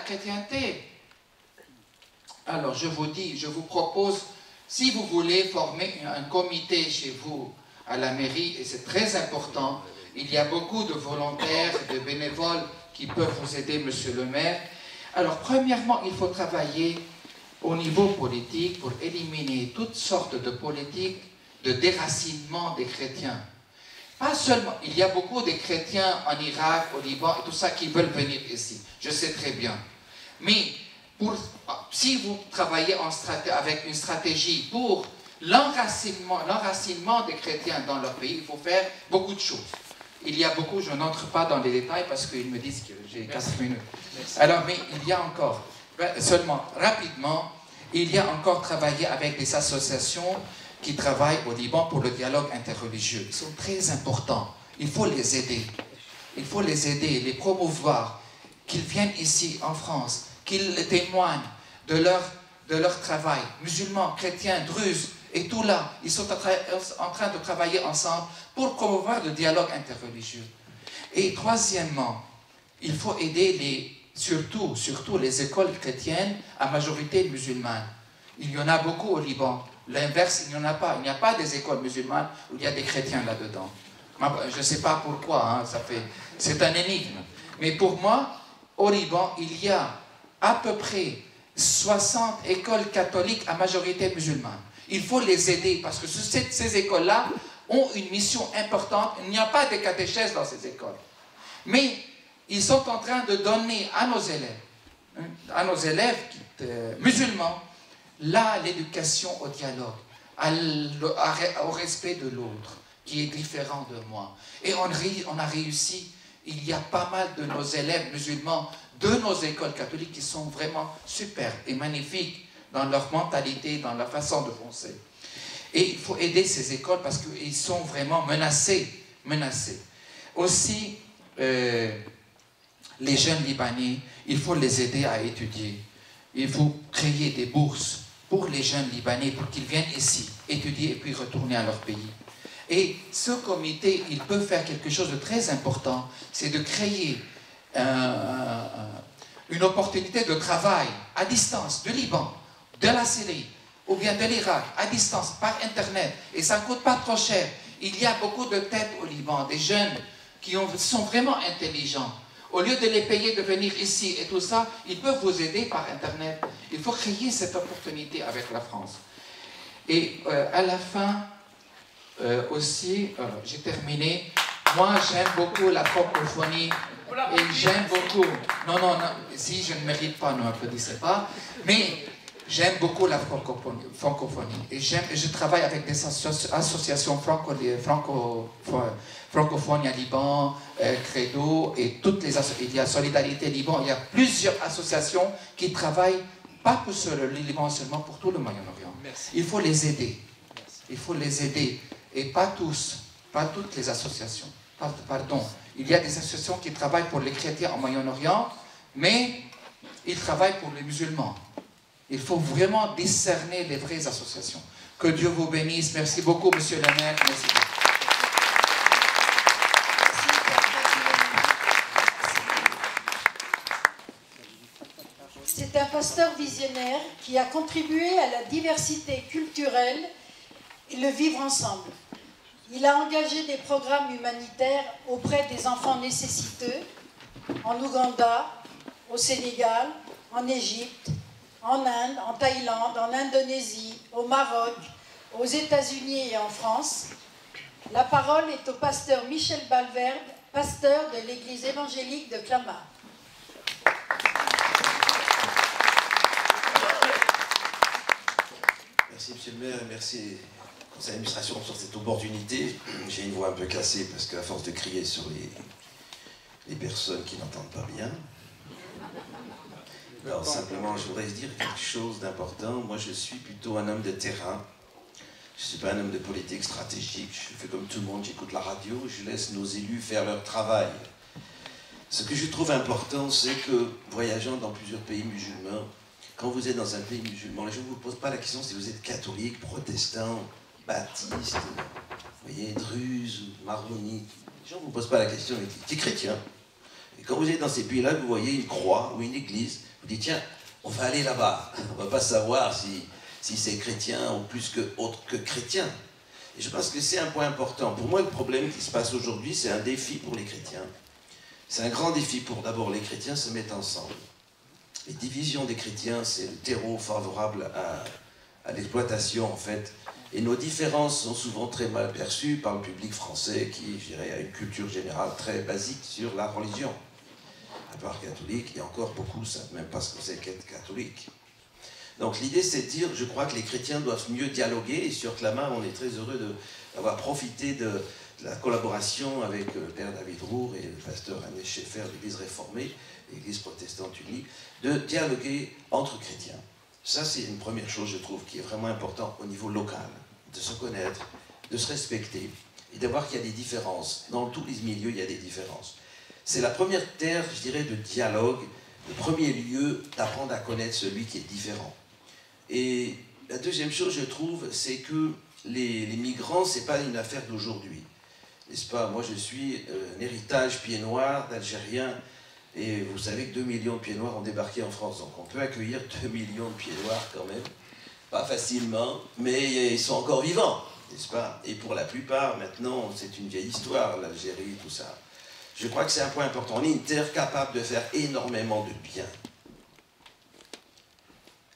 chrétienté. Alors je vous propose, si vous voulez former un comité chez vous à la mairie, et c'est très important, il y a beaucoup de volontaires, de bénévoles qui peuvent vous aider, monsieur le maire. Alors premièrement, il faut travailler au niveau politique pour éliminer toutes sortes de politiques de déracinement des chrétiens. Pas seulement, il y a beaucoup de chrétiens en Irak, au Liban et tout ça qui veulent venir ici. Je sais très bien. Mais si vous travaillez avec une stratégie pour l'enracinement des chrétiens dans leur pays, il faut faire beaucoup de choses. Il y a beaucoup, je n'entre pas dans les détails parce qu'ils me disent que j'ai 4 minutes. Merci. Alors, mais il y a encore, seulement rapidement, il y a encore travaillé avec des associations qui travaillent au Liban pour le dialogue interreligieux. Ils sont très importants. Il faut les aider. Il faut les aider, les promouvoir, qu'ils viennent ici en France, qu'ils témoignent de leur travail. Musulmans, chrétiens, druzes, et tout là, ils sont en train de travailler ensemble pour promouvoir le dialogue interreligieux. Et troisièmement, il faut aider surtout les écoles chrétiennes à majorité musulmane. Il y en a beaucoup au Liban. L'inverse, il n'y en a pas. Il n'y a pas des écoles musulmanes où il y a des chrétiens là-dedans. Je ne sais pas pourquoi, hein, c'est un énigme. Mais pour moi, au Liban, il y a à peu près 60 écoles catholiques à majorité musulmane. Il faut les aider parce que ces écoles-là ont une mission importante. Il n'y a pas de catéchèse dans ces écoles. Mais ils sont en train de donner à nos élèves musulmans, l'éducation au dialogue, au respect de l'autre, qui est différent de moi. Et on a réussi. Il y a pas mal de nos élèves musulmans de nos écoles catholiques qui sont vraiment super et magnifiques dans leur mentalité, dans leur façon de penser. Et il faut aider ces écoles parce qu'ils sont vraiment menacés. Aussi, les jeunes Libanais, il faut les aider à étudier. Il faut créer des bourses pour les jeunes Libanais pour qu'ils viennent ici étudier et puis retourner à leur pays. Et ce comité, il peut faire quelque chose de très important, c'est de créer une opportunité de travail à distance du Liban, de la Syrie ou bien de l'Irak, à distance, par Internet. Et ça ne coûte pas trop cher. Il y a beaucoup de têtes au Liban, des jeunes qui sont vraiment intelligents. Au lieu de les payer de venir ici et tout ça, ils peuvent vous aider par Internet. Il faut créer cette opportunité avec la France. Et à la fin, aussi, j'ai terminé. Moi, j'aime beaucoup la francophonie et j'aime beaucoup. Non, si je ne mérite pas, ne m'applaudissez pas. Mais j'aime beaucoup la francophonie. Et je travaille avec des associations francophones à Liban, Credo, et toutes les associations. Il y a Solidarité Liban, il y a plusieurs associations qui travaillent, pas pour le Liban seulement, pour tout le Moyen-Orient. Il faut les aider. Il faut les aider. Et pas tous, pas toutes les associations. Pardon. Il y a des associations qui travaillent pour les chrétiens au Moyen-Orient, mais ils travaillent pour les musulmans. Il faut vraiment discerner les vraies associations. Que Dieu vous bénisse. Merci beaucoup, monsieur le maire. Merci. C'est un pasteur visionnaire qui a contribué à la diversité culturelle et le vivre ensemble. Il a engagé des programmes humanitaires auprès des enfants nécessiteux en Ouganda, au Sénégal, en Égypte, en Inde, en Thaïlande, en Indonésie, au Maroc, aux États-Unis et en France. La parole est au pasteur Michel Balverde, pasteur de l'église évangélique de Clamart. Merci monsieur le maire, merci au conseil d'administration sur cette opportunité. J'ai une voix un peu cassée parce qu'à force de crier sur les personnes qui n'entendent pas bien. Alors simplement, je voudrais dire quelque chose d'important. Moi, je suis plutôt un homme de terrain. Je ne suis pas un homme de politique stratégique. Je fais comme tout le monde, j'écoute la radio, je laisse nos élus faire leur travail. Ce que je trouve important, c'est que, voyageant dans plusieurs pays musulmans, quand vous êtes dans un pays musulman, les gens ne vous posent pas la question si vous êtes catholique, protestant, baptiste, vous voyez, druze, maronite. Les gens ne vous posent pas la question, tu es chrétien. Et quand vous êtes dans ces pays-là, vous voyez une croix ou une église, vous dites, tiens, on va aller là-bas. On ne va pas savoir si c'est chrétien ou plus que autre que chrétien. Et je pense que c'est un point important. Pour moi, le problème qui se passe aujourd'hui, c'est un défi pour les chrétiens. C'est un grand défi pour d'abord les chrétiens se mettre ensemble. Les divisions des chrétiens, c'est le terreau favorable à l'exploitation, en fait. Et nos différences sont souvent très mal perçues par le public français qui, je dirais, a une culture générale très basique sur la religion. À part catholique, et encore beaucoup ne savent même pas ce que c'est qu'être catholique. Donc l'idée, c'est de dire, je crois que les chrétiens doivent mieux dialoguer, et sur Clamart, on est très heureux d'avoir profité de la collaboration avec le père David Roure et le pasteur Agnès Schaeffer de l'Église réformée, l'Église protestante unie, de dialoguer entre chrétiens. Ça, c'est une première chose, je trouve, qui est vraiment importante au niveau local, de se connaître, de se respecter, et de voir qu'il y a des différences. Dans tous les milieux, il y a des différences. C'est la première terre, je dirais, de dialogue, le premier lieu d'apprendre à connaître celui qui est différent. Et la deuxième chose, je trouve, c'est que les migrants, ce n'est pas une affaire d'aujourd'hui. N'est-ce pas? Moi, je suis un héritage pied noir d'Algériens, et vous savez que 2 millions de pieds noirs ont débarqué en France. Donc on peut accueillir 2 millions de pieds noirs quand même, pas facilement, mais ils sont encore vivants, n'est-ce pas? Et pour la plupart, maintenant, c'est une vieille histoire, l'Algérie, tout ça. Je crois que c'est un point important. On est une terre capable de faire énormément de bien.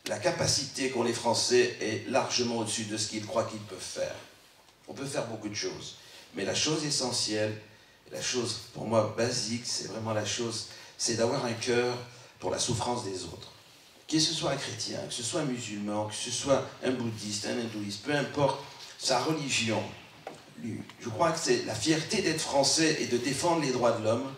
La capacité qu'ont les Français est largement au-dessus de ce qu'ils croient qu'ils peuvent faire. On peut faire beaucoup de choses. Mais la chose essentielle, la chose pour moi basique, c'est vraiment la chose, c'est d'avoir un cœur pour la souffrance des autres. Que ce soit un chrétien, que ce soit un musulman, que ce soit un bouddhiste, un hindouiste, peu importe sa religion. Je crois que c'est la fierté d'être français et de défendre les droits de l'homme,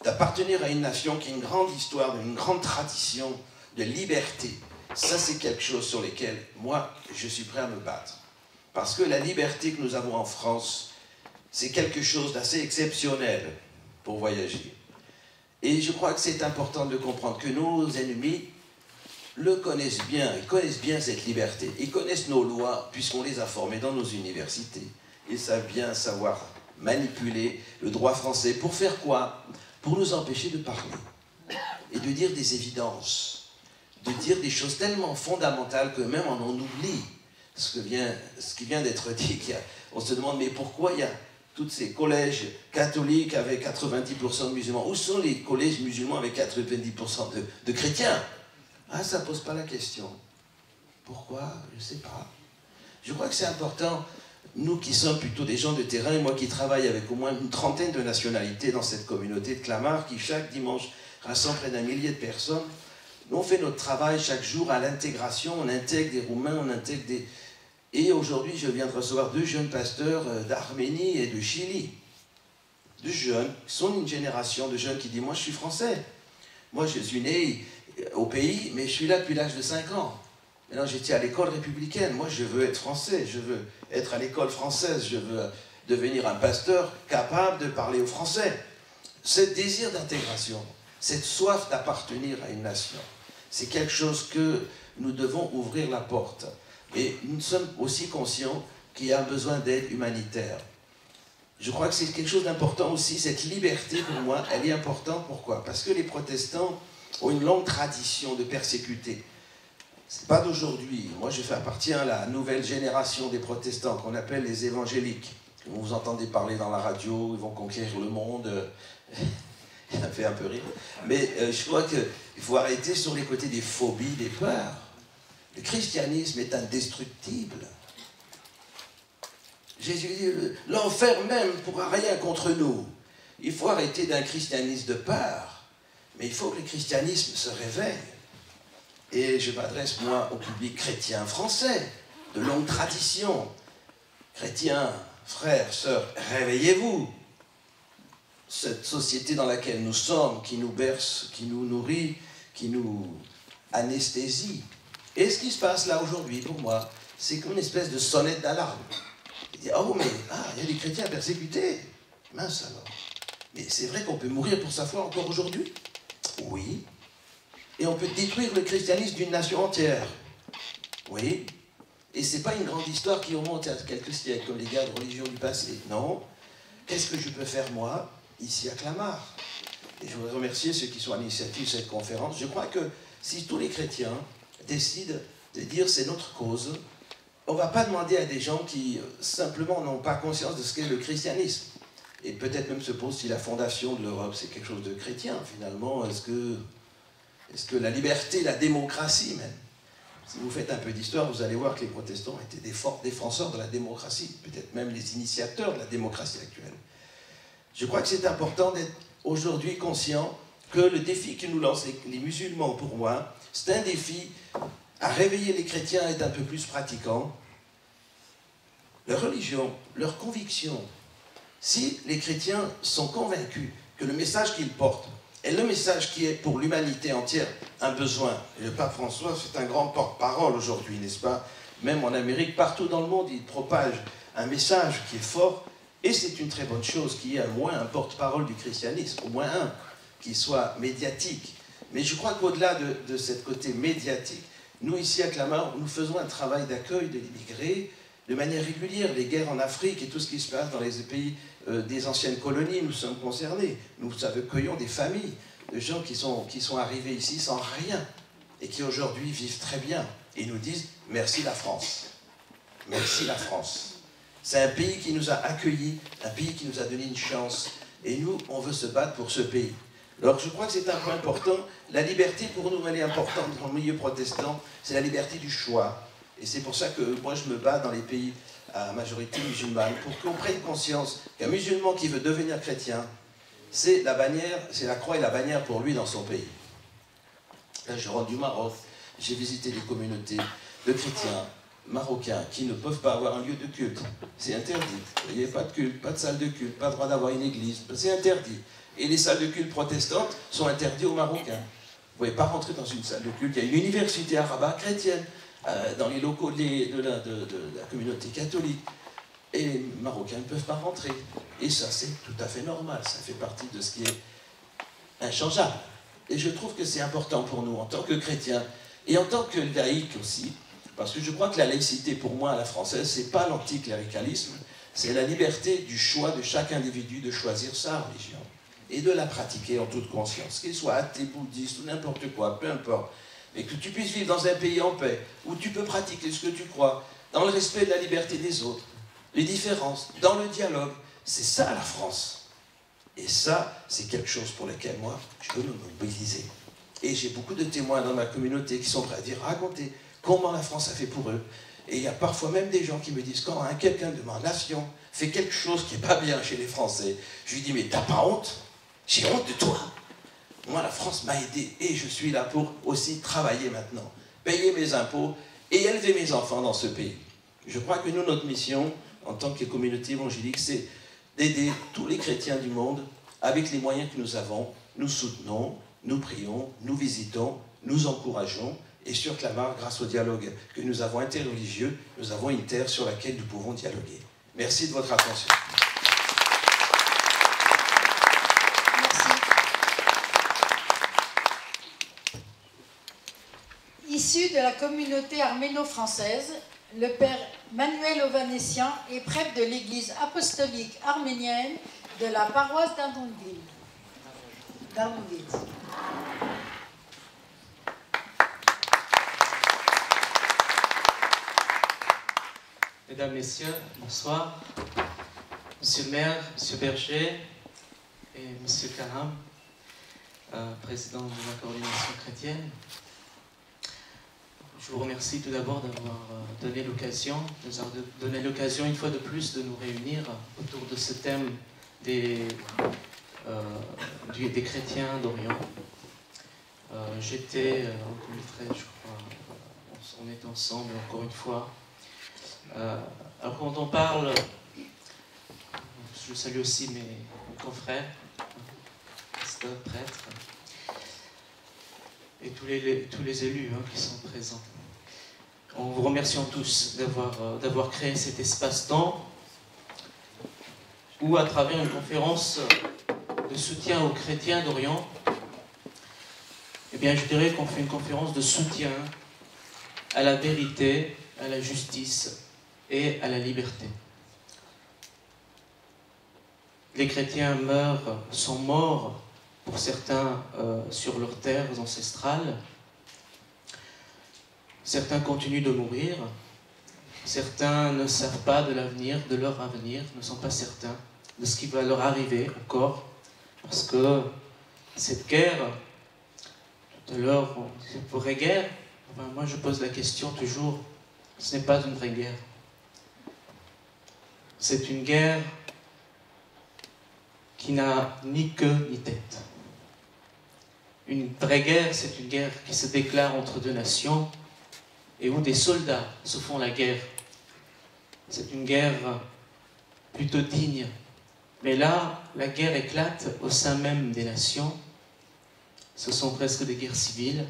d'appartenir à une nation qui a une grande histoire, une grande tradition de liberté. Ça, c'est quelque chose sur lequel, moi, je suis prêt à me battre. Parce que la liberté que nous avons en France, c'est quelque chose d'assez exceptionnel pour voyager. Et je crois que c'est important de comprendre que nos ennemis le connaissent bien. Ils connaissent bien cette liberté. Ils connaissent nos lois, puisqu'on les a formés dans nos universités. Ils savent bien savoir manipuler le droit français. Pour faire quoi? Pour nous empêcher de parler et de dire des évidences. De dire des choses tellement fondamentales que même on en oublie ce qui vient d'être dit. On se demande, mais pourquoi il y a tous ces collèges catholiques avec 90% de musulmans? Où sont les collèges musulmans avec 90% de chrétiens? Ah, ça ne pose pas la question. Pourquoi? Je ne sais pas. Je crois que c'est important, nous qui sommes plutôt des gens de terrain, et moi qui travaille avec au moins une trentaine de nationalités dans cette communauté de Clamart, qui chaque dimanche rassemble près d'1 millier de personnes. Nous, on fait notre travail chaque jour à l'intégration, on intègre des Roumains, on intègre des... Et aujourd'hui, je viens de recevoir 2 jeunes pasteurs d'Arménie et de Chili. 2 jeunes, qui sont une génération de jeunes qui disent, moi je suis français. Moi je suis né au pays, mais je suis là depuis l'âge de 5 ans. Maintenant j'étais à l'école républicaine, moi je veux être français, je veux être à l'école française, je veux devenir un pasteur capable de parler aux Français. Ce désir d'intégration, cette soif d'appartenir à une nation, c'est quelque chose que nous devons ouvrir la porte. Et nous sommes aussi conscients qu'il y a un besoin d'aide humanitaire. Je crois que c'est quelque chose d'important aussi, cette liberté pour moi, elle est importante. Pourquoi? Parce que les protestants ont une longue tradition de persécuter. Ce n'est pas d'aujourd'hui. Moi, je fais partie à la nouvelle génération des protestants qu'on appelle les évangéliques. Vous entendez parler dans la radio, ils vont conquérir le monde. Ça fait un peu rire. Mais je crois qu'il faut arrêter sur les côtés des phobies, des peurs. Le christianisme est indestructible. Jésus dit, l'enfer même ne pourra rien contre nous. Il faut arrêter d'un christianisme de peur. Mais il faut que le christianisme se réveille. Et je m'adresse, moi, au public chrétien français, de longue tradition. Chrétiens, frères, sœurs, réveillez-vous. Cette société dans laquelle nous sommes, qui nous berce, qui nous nourrit, qui nous anesthésie. Et ce qui se passe là aujourd'hui, pour moi, c'est comme une espèce de sonnette d'alarme. Il dit, oh mais, il y a des chrétiens persécutés. Mince alors. Mais c'est vrai qu'on peut mourir pour sa foi encore aujourd'hui? Oui. Et on peut détruire le christianisme d'une nation entière? Oui. Et c'est pas une grande histoire qui remonte à quelques siècles, comme les guerres de religion du passé. Non. Qu'est-ce que je peux faire, moi, ici à Clamart? Et je voudrais remercier ceux qui sont à l'initiative de cette conférence. Je crois que si tous les chrétiens décident de dire c'est notre cause, on ne va pas demander à des gens qui simplement n'ont pas conscience de ce qu'est le christianisme. Et peut-être même se pose si la fondation de l'Europe c'est quelque chose de chrétien finalement. Est-ce que la liberté, la démocratie même, si vous faites un peu d'histoire, vous allez voir que les protestants étaient des forts défenseurs de la démocratie, peut-être même les initiateurs de la démocratie actuelle. Je crois que c'est important d'être aujourd'hui conscient que le défi que nous lancent les musulmans, pour moi, c'est un défi à réveiller les chrétiens à être un peu plus pratiquants. Leur religion, leur conviction, si les chrétiens sont convaincus que le message qu'ils portent est le message qui est pour l'humanité entière un besoin, et le pape François c'est un grand porte-parole aujourd'hui, n'est-ce pas? Même en Amérique, partout dans le monde, il propage un message qui est fort, et c'est une très bonne chose qu'il y ait au moins un porte-parole du christianisme, au moins un, qui soit médiatique. Mais je crois qu'au-delà de ce côté médiatique, nous ici à Clamart, nous faisons un travail d'accueil de l'immigré de manière régulière. Les guerres en Afrique et tout ce qui se passe dans les pays des anciennes colonies, nous sommes concernés. Nous accueillons des familles de gens qui sont arrivés ici sans rien et qui aujourd'hui vivent très bien et nous disent « Merci la France, merci la France ». C'est un pays qui nous a accueillis, un pays qui nous a donné une chance et nous, on veut se battre pour ce pays. Alors je crois que c'est un point important. La liberté pour nous, elle est importante dans le milieu protestant, c'est la liberté du choix. Et c'est pour ça que moi je me bats dans les pays à majorité musulmane, pour qu'on prenne conscience qu'un musulman qui veut devenir chrétien, c'est la bannière, c'est la croix et la bannière pour lui dans son pays. Là je rentre du Maroc, j'ai visité des communautés de chrétiens marocains qui ne peuvent pas avoir un lieu de culte. C'est interdit. Vous voyez, pas de culte, pas de salle de culte, pas le droit d'avoir une église, c'est interdit. Et les salles de culte protestantes sont interdites aux Marocains. Vous ne pouvez pas rentrer dans une salle de culte. Il y a une université arabe chrétienne dans les locaux de la communauté catholique. Et les Marocains ne peuvent pas rentrer. Et ça, c'est tout à fait normal. Ça fait partie de ce qui est inchangeable. Et je trouve que c'est important pour nous, en tant que chrétiens, et en tant que laïcs aussi, parce que je crois que la laïcité, pour moi, à la française, c'est pas l'anticléricalisme, c'est la liberté du choix de chaque individu de choisir sa religion et de la pratiquer en toute conscience, qu'il soit athée, bouddhiste ou n'importe quoi, peu importe, mais que tu puisses vivre dans un pays en paix, où tu peux pratiquer ce que tu crois, dans le respect de la liberté des autres, les différences, dans le dialogue. C'est ça la France. Et ça, c'est quelque chose pour lequel moi, je veux me mobiliser. Et j'ai beaucoup de témoins dans ma communauté qui sont prêts à dire, raconter comment la France a fait pour eux. Et il y a parfois même des gens qui me disent, quand quelqu'un de ma nation fait quelque chose qui n'est pas bien chez les Français, je lui dis, mais t'as pas honte? J'ai honte de toi. Moi, la France m'a aidé et je suis là pour aussi travailler maintenant, payer mes impôts et élever mes enfants dans ce pays. Je crois que nous, notre mission, en tant que communauté évangélique, c'est d'aider tous les chrétiens du monde avec les moyens que nous avons. Nous soutenons, nous prions, nous visitons, nous encourageons. Et sur Clamart, grâce au dialogue que nous avons interreligieux, nous avons une terre sur laquelle nous pouvons dialoguer. Merci de votre attention. Issu de la communauté arméno-française, le père Manuel Ovanessian est prêtre de l'église apostolique arménienne de la paroisse d'Arnouville. Mesdames, Messieurs, bonsoir. Monsieur le maire, Monsieur Berger et Monsieur Karam, président de la coordination chrétienne. Je vous remercie tout d'abord d'avoir donné l'occasion, une fois de plus de nous réunir autour de ce thème des chrétiens d'Orient. J'étais en 2013, je crois, on est ensemble encore une fois. Alors quand on parle, je salue aussi mes confrères, pasteurs, prêtres, et tous les élus qui sont présents. En vous remerciant tous d'avoir créé cet espace-temps où, à travers une conférence de soutien aux chrétiens d'Orient, eh bien, je dirais qu'on fait une conférence de soutien à la vérité, à la justice et à la liberté. Les chrétiens sont morts pour certains sur leurs terres ancestrales. Certains continuent de mourir. Certains ne savent pas de l'avenir, de leur avenir, ne sont pas certains de ce qui va leur arriver encore. Parce que cette guerre, tout à l'heure, c'est une vraie guerre. Enfin, moi, je pose la question toujours, ce n'est pas une vraie guerre. C'est une guerre qui n'a ni queue ni tête. Une vraie guerre, c'est une guerre qui se déclare entre deux nations et où des soldats se font la guerre. C'est une guerre plutôt digne. Mais là, la guerre éclate au sein même des nations. Ce sont presque des guerres civiles.